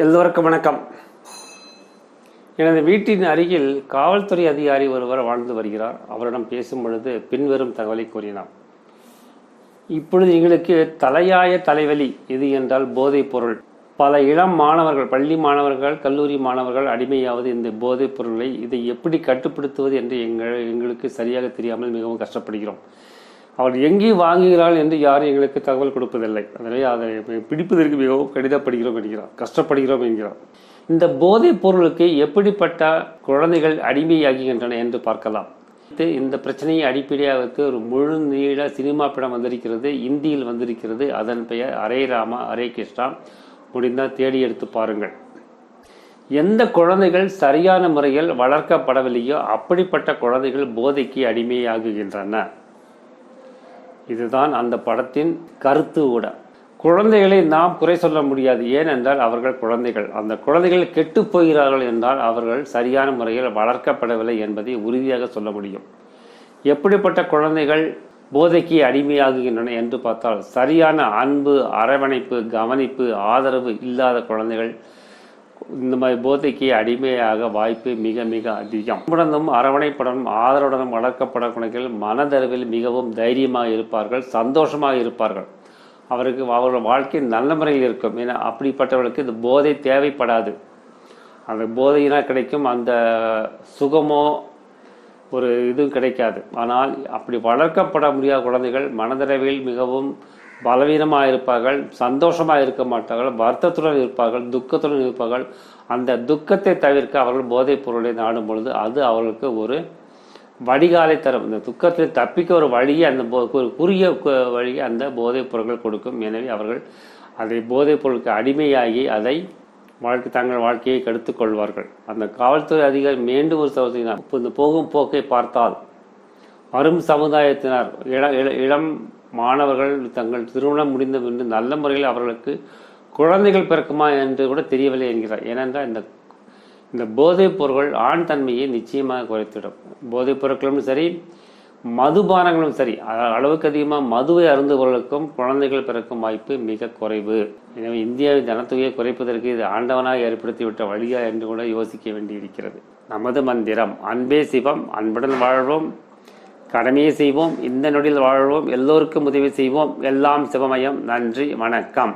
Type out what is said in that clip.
எல்லோருக்கும் வணக்கம். எனது வீட்டின் அருகில் காவல்துறை அதிகாரி ஒருவர் வாழ்ந்து வருகிறார். அவரிடம் பேசும் பொழுது பின்வரும் தகவலை கூறினார். இப்பொழுது எங்களுக்கு தலையாய தலைவலி எது என்றால் போதைப் பொருள். பல இளம் மாணவர்கள், பள்ளி மாணவர்கள், கல்லூரி மாணவர்கள் அடிமையாவது இந்த போதைப் பொருளை. இதை எப்படி கட்டுப்படுத்துவது என்று எங்களுக்கு சரியாக தெரியாமல் மிகவும் கஷ்டப்படுகிறோம். அவர் எங்கே வாங்குகிறாள் என்று யாரும் எங்களுக்கு தகவல் கொடுப்பதில்லை. அதனால் அதை பிடிப்பதற்கு மிகவும் கடிதப்படுகிறோம் என்கிறார், கஷ்டப்படுகிறோம் என்கிறார். இந்த போதைப் பொருளுக்கு எப்படிப்பட்ட குழந்தைகள் அடிமையாகின்றன என்று பார்க்கலாம். இந்த பிரச்சனையை அடிப்படையாக வைத்து ஒரு முழு நீள சினிமா படம் வந்திருக்கிறது, இந்தியில் வந்திருக்கிறது. அதன் பெயர் ஹரே ராமா ஹரே கிருஷ்ணா. முடிந்தால் தேடி எடுத்து பாருங்கள். எந்த குழந்தைகள் சரியான முறையில் வளர்க்கப்படவில்லையோ அப்படிப்பட்ட குழந்தைகள் போதைக்கு அடிமையாகுகின்றன. இதுதான் அந்த படத்தின் கருத்து கூட. குழந்தைகளை நாம் குறை சொல்ல முடியாது, ஏனென்றால் அவர்கள் குழந்தைகள். அந்த குழந்தைகள் கெட்டு போகிறார்கள் என்றால் அவர்கள் சரியான முறையில் வளர்க்கப்படவில்லை என்பதை உறுதியாக சொல்ல முடியும். எப்படிப்பட்ட குழந்தைகள் போதைக்கு அடிமையாகுகின்றன என்று பார்த்தால், சரியான அன்பு, அரவணைப்பு, கவனிப்பு, ஆதரவு இல்லாத குழந்தைகள் இந்த மாதிரி போதைக்கு அடிமையாக வாய்ப்பு மிக மிக அதிகம். உடனும் அரவணைப்புடனும் ஆதரவுடனும் வளர்க்கப்பட குழந்தைகள் மனதளவில் மிகவும் தைரியமாக இருப்பார்கள், சந்தோஷமாக இருப்பார்கள். அவர்கள் வாழ்க்கை நல்ல முறையில் இருக்கும். ஏன்னா அப்படிப்பட்டவர்களுக்கு இந்த போதை தேவைப்படாது. அந்த போதையினால் கிடைக்கும் அந்த சுகமோ ஒரு இதுவும் கிடைக்காது. ஆனால் அப்படி வளர்க்கப்பட முடியாத குழந்தைகள் மனதளவில் மிகவும் பலவீனமாக இருப்பார்கள், சந்தோஷமாக இருக்க மாட்டார்கள், வருத்தத்துடன் இருப்பார்கள், துக்கத்துடன் இருப்பார்கள். அந்த துக்கத்தை தவிர்க்க அவர்கள் போதைப் பொருளை நாடும் பொழுது அது அவர்களுக்கு ஒரு வடிகாலை தரும். இந்த துக்கத்தில் தப்பிக்க ஒரு வழியை, அந்த குறுகிய வழியை அந்த போதைப் பொருட்கள் கொடுக்கும். எனவே அவர்கள் அதை போதைப் பொருளுக்கு அடிமையாகி அதை தங்கள் வாழ்க்கையை கெடுத்துக் கொள்வார்கள். அந்த காவல்துறை அதிகாரி மீண்டும் ஒரு சகோதரினார், இந்த போகும் போக்கை பார்த்தால் வரும் சமுதாயத்தினர், இளம் மாணவர்கள் தங்கள் திருமணம் முடிந்த பின்பு நல்ல முறையில் அவர்களுக்கு குழந்தைகள் பிறக்குமா என்று கூட தெரியவில்லை என்கிறார். ஏனென்றால் இந்த போதைப் பொருட்கள் ஆண் தன்மையை நிச்சயமாக குறைத்திடும். போதைப் பொருட்களும் சரி, மதுபானங்களும் சரி, அளவுக்கு அதிகமாக மதுவை அருந்துபவர்களுக்கும் குழந்தைகள் பிறக்கும் வாய்ப்பு மிக குறைவு. எனவே இந்தியாவின் ஜனத்தொகையை குறைப்பதற்கு இது ஆண்டவனாக ஏற்படுத்திவிட்ட வழியா என்று கூட யோசிக்க வேண்டியிருக்கிறது. நமது மந்திரம் அன்பே சிவம். அன்புடன் வாழ்வோம், கடமையை செய்வோம், இந்த நொடியில் வாழ்வோம், எல்லோருக்கும் உதவி செய்வோம். எல்லாம் சிவமயம். நன்றி, வணக்கம்.